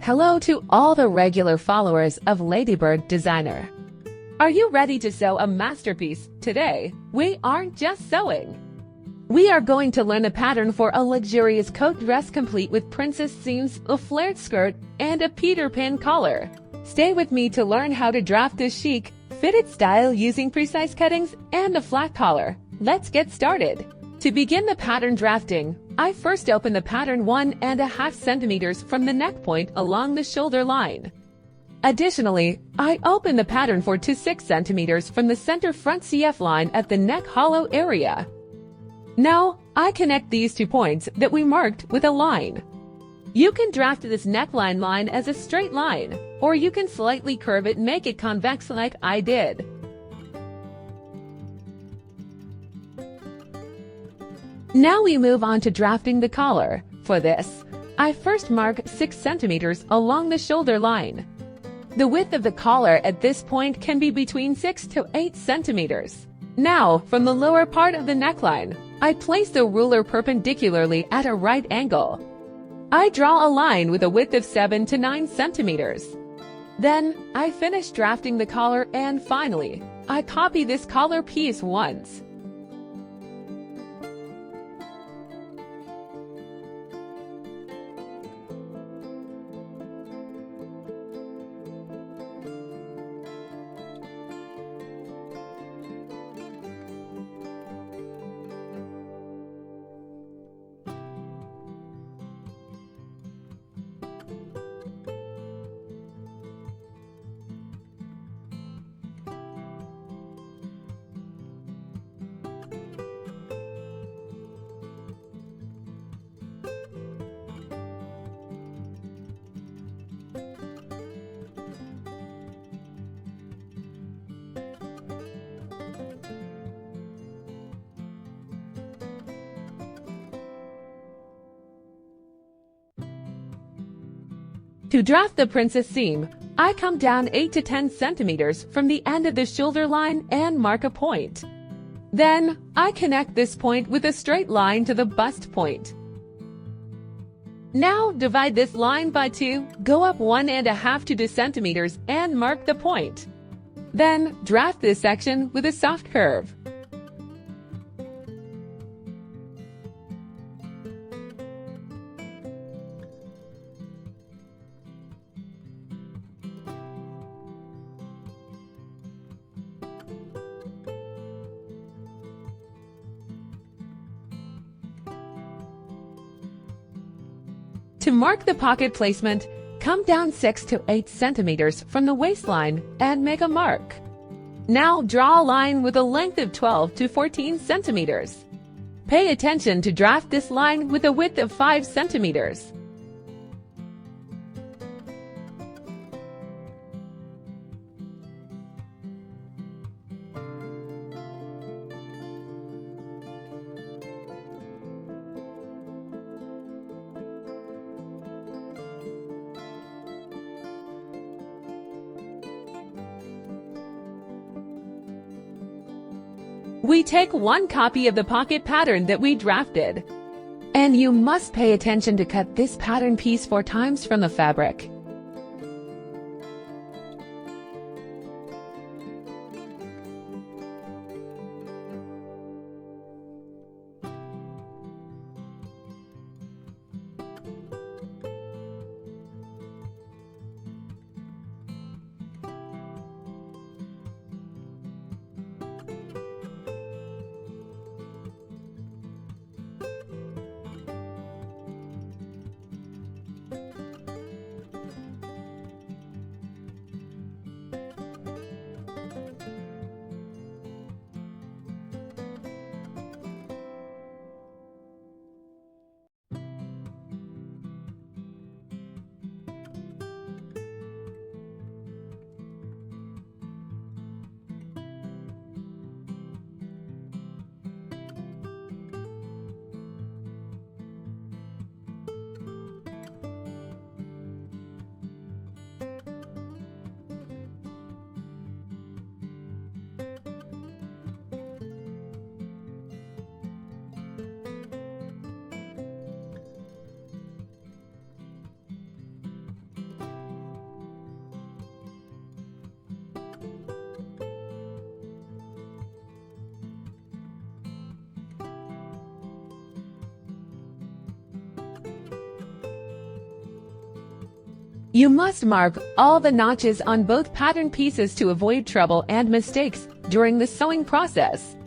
Hello to all the regular followers of Ladybird Designer. Are you ready to sew a masterpiece? Today, we aren't just sewing. We are going to learn a pattern for a luxurious coat dress complete with princess seams, a flared skirt, and a Peter Pan collar. Stay with me to learn how to draft a chic, fitted style using precise cuttings and a flat collar. Let's get started. To begin the pattern drafting, I first open the pattern 1.5 centimeters from the neck point along the shoulder line. Additionally, I open the pattern 4 to 6 centimeters from the center front CF line at the neck hollow area. Now, I connect these 2 points that we marked with a line. You can draft this neckline line as a straight line, or you can slightly curve it and make it convex like I did. Now we move on to drafting the collar. For this, I first mark 6 centimeters along the shoulder line. The width of the collar at this point can be between 6 to 8 centimeters. Now, from the lower part of the neckline, I place the ruler perpendicularly at a right angle. I draw a line with a width of 7 to 9 centimeters. Then, I finish drafting the collar and finally, I copy this collar piece once. To draft the princess seam, I come down 8 to 10 centimeters from the end of the shoulder line and mark a point. Then, I connect this point with a straight line to the bust point. Now, divide this line by 2, go up 1.5 to 2 centimeters and mark the point. Then, draft this section with a soft curve. To mark the pocket placement, come down 6 to 8 centimeters from the waistline and make a mark. Now draw a line with a length of 12 to 14 centimeters. Pay attention to draft this line with a width of 5 centimeters. We take 1 copy of the pocket pattern that we drafted. And you must pay attention to cut this pattern piece 4 times from the fabric. You must mark all the notches on both pattern pieces to avoid trouble and mistakes during the sewing process.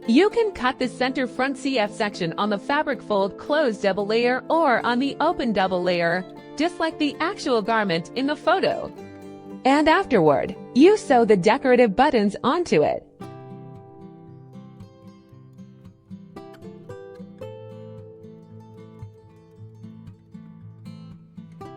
You can cut the center front CF section on the fabric fold closed double layer or on the open double layer, just like the actual garment in the photo. And afterward, you sew the decorative buttons onto it.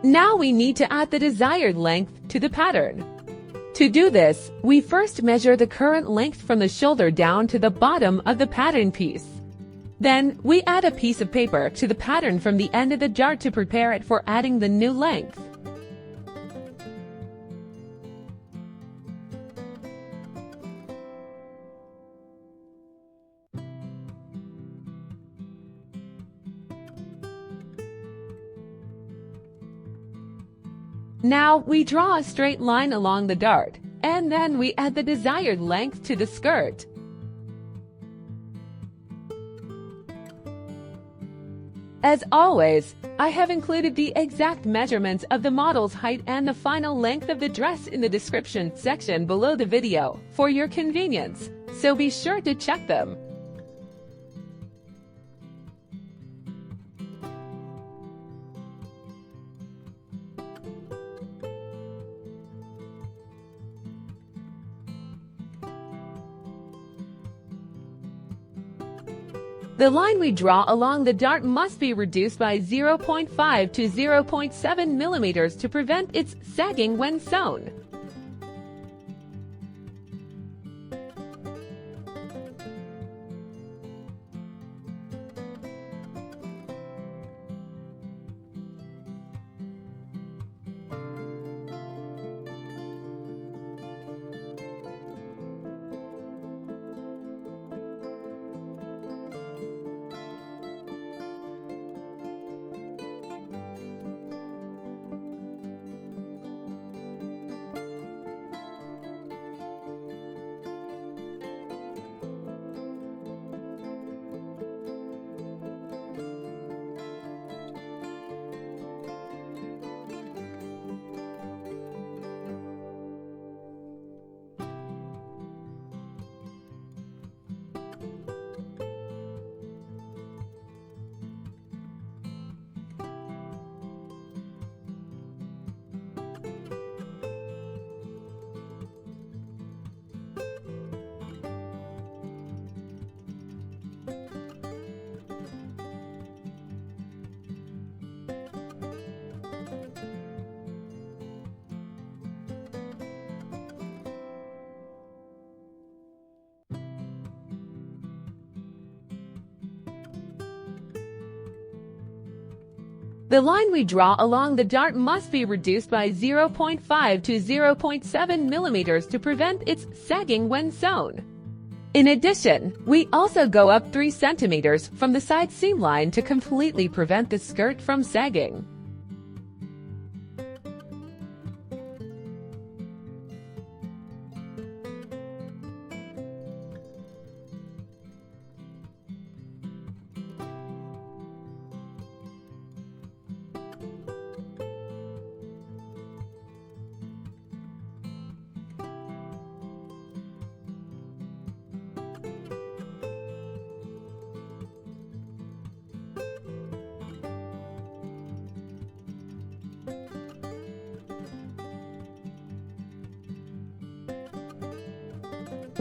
Now we need to add the desired length to the pattern. To do this, we first measure the current length from the shoulder down to the bottom of the pattern piece. Then, we add a piece of paper to the pattern from the end of the dart to prepare it for adding the new length. Now we draw a straight line along the dart, and then we add the desired length to the skirt. As always, I have included the exact measurements of the model's height and the final length of the dress in the description section below the video for your convenience, so be sure to check them. The line we draw along the dart must be reduced by 0.5 to 0.7 millimeters to prevent its sagging when sewn. The line we draw along the dart must be reduced by 0.5 to 0.7 millimeters to prevent its sagging when sewn. In addition, we also go up 3 centimeters from the side seam line to completely prevent the skirt from sagging.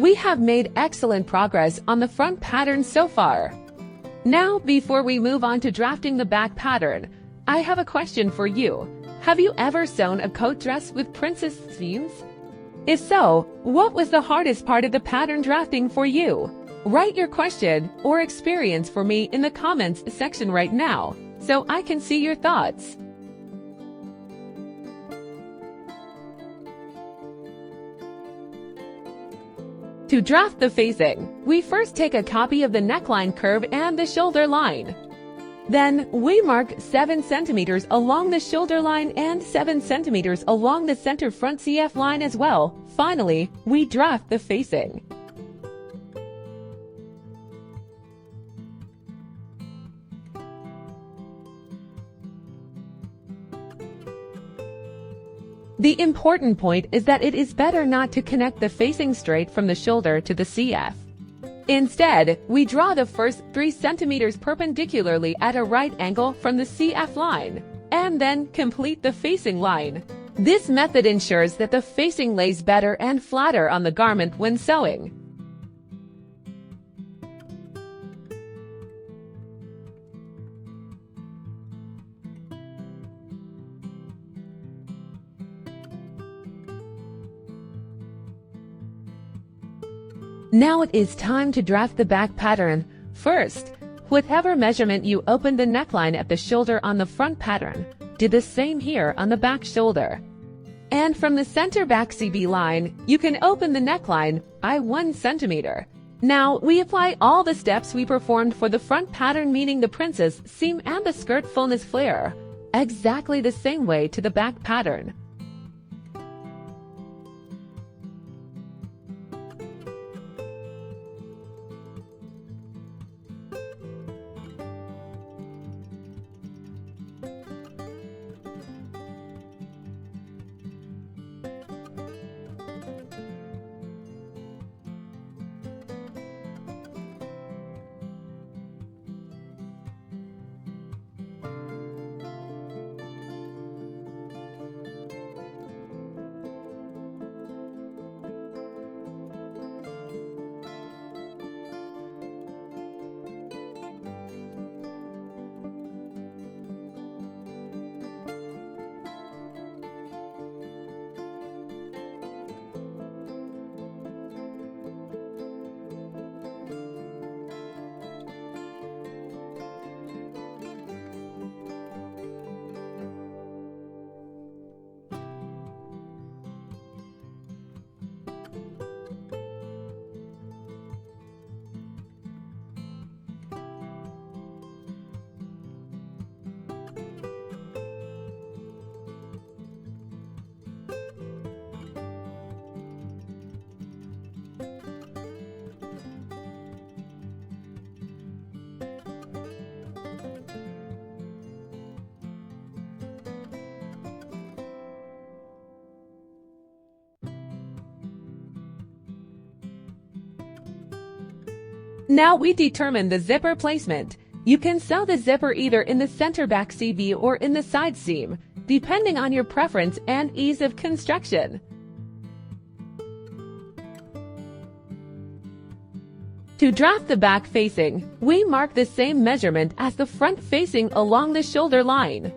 We have made excellent progress on the front pattern so far. Now, before we move on to drafting the back pattern, I have a question for you. Have you ever sewn a coat dress with princess seams? If so, what was the hardest part of the pattern drafting for you? Write your question or experience for me in the comments section right now, so I can see your thoughts. To draft the facing, we first take a copy of the neckline curve and the shoulder line. Then we mark 7 centimeters along the shoulder line and 7 centimeters along the center front CF line as well. Finally, we draft the facing. The important point is that it is better not to connect the facing straight from the shoulder to the CF. Instead, we draw the first 3 centimeters perpendicularly at a right angle from the CF line, and then complete the facing line. This method ensures that the facing lays better and flatter on the garment when sewing. Now it is time to draft the back pattern. First, whatever measurement you opened the neckline at the shoulder on the front pattern, do the same here on the back shoulder. And from the center back CB line, you can open the neckline by 1 centimeter. Now we apply all the steps we performed for the front pattern, meaning the princess, seam and the skirt fullness flare, exactly the same way to the back pattern. Now we determine the zipper placement. You can sew the zipper either in the center back CV or in the side seam, depending on your preference and ease of construction. To draft the back facing, we mark the same measurement as the front facing along the shoulder line.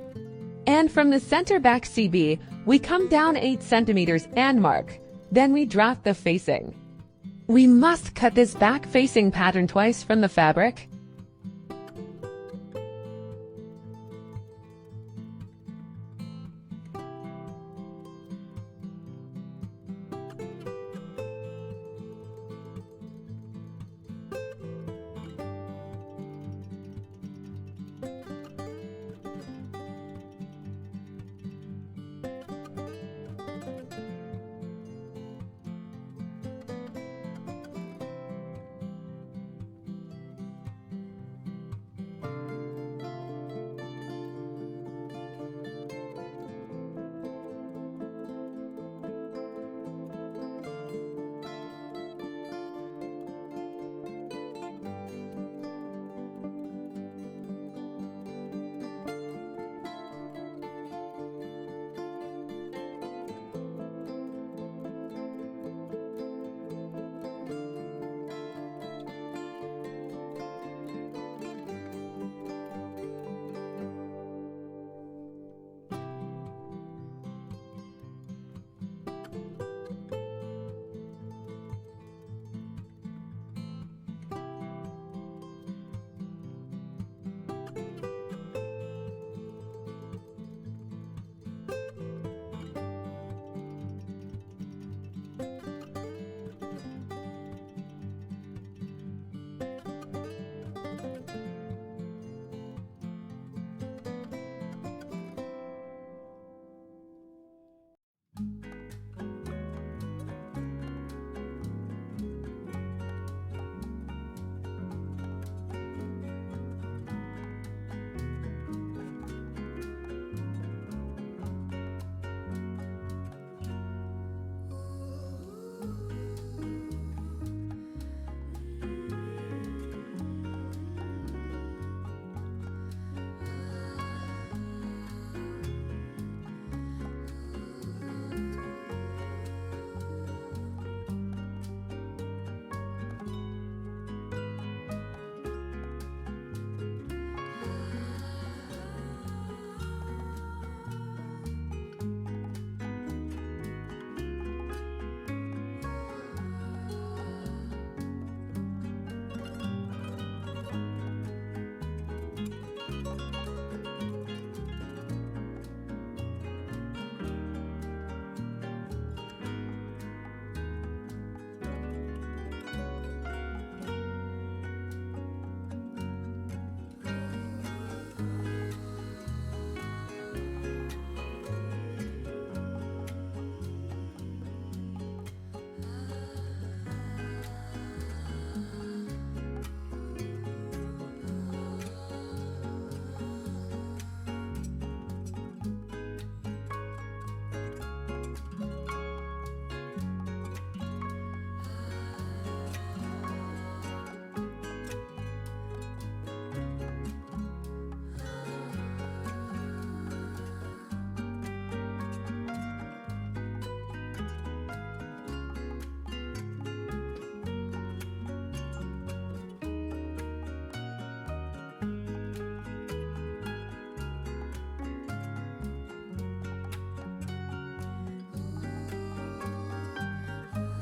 And from the center back CB, we come down 8 centimeters and mark. Then we draft the facing. We must cut this back facing pattern twice from the fabric.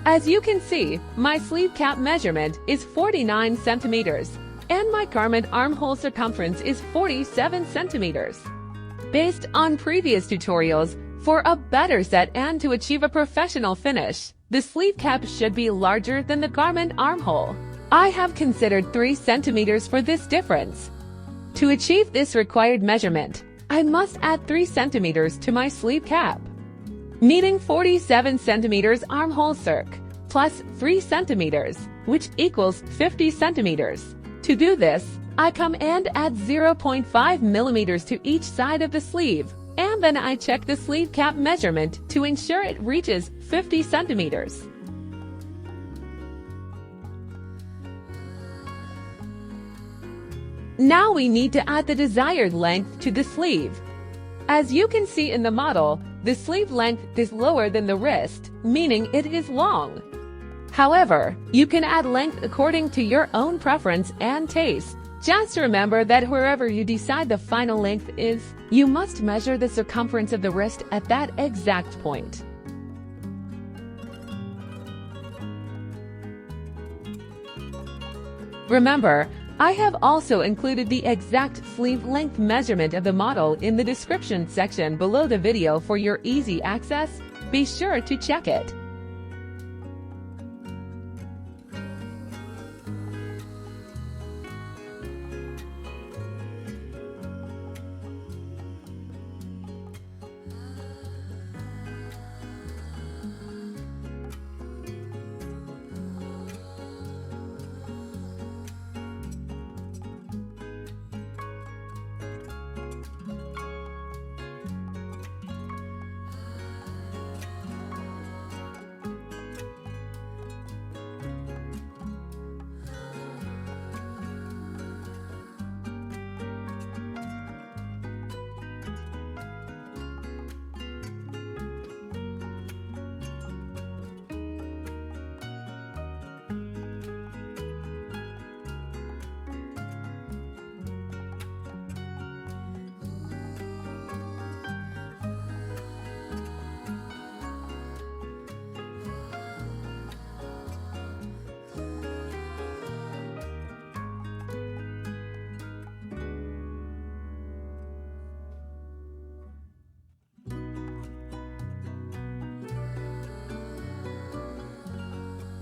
As you can see, my sleeve cap measurement is 49 centimeters, and my garment armhole circumference is 47 centimeters. Based on previous tutorials, for a better set and to achieve a professional finish, the sleeve cap should be larger than the garment armhole. I have considered 3 centimeters for this difference. To achieve this required measurement, I must add 3 centimeters to my sleeve cap, meaning 47 centimeters armhole circ, plus 3 centimeters, which equals 50 centimeters. To do this, I come and add 0.5 millimeters to each side of the sleeve, and then I check the sleeve cap measurement to ensure it reaches 50 centimeters. Now we need to add the desired length to the sleeve. As you can see in the model, the sleeve length is lower than the wrist, meaning it is long. However, you can add length according to your own preference and taste. Just remember that wherever you decide the final length is, you must measure the circumference of the wrist at that exact point. Remember, I have also included the exact sleeve length measurement of the model in the description section below the video for your easy access. Be sure to check it.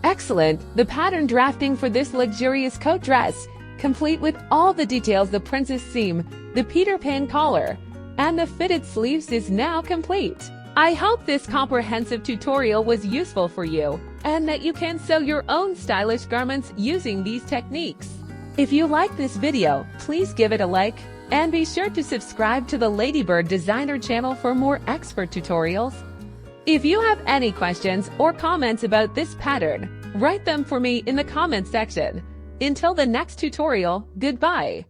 Excellent! The pattern drafting for this luxurious coat dress, complete with all the details, the princess seam, the Peter Pan collar, and the fitted sleeves, is now complete. I hope this comprehensive tutorial was useful for you, and that you can sew your own stylish garments using these techniques. If you like this video, please give it a like, and be sure to subscribe to the Ladybird Designer channel for more expert tutorials. If you have any questions or comments about this pattern, write them for me in the comment section. Until the next tutorial, goodbye.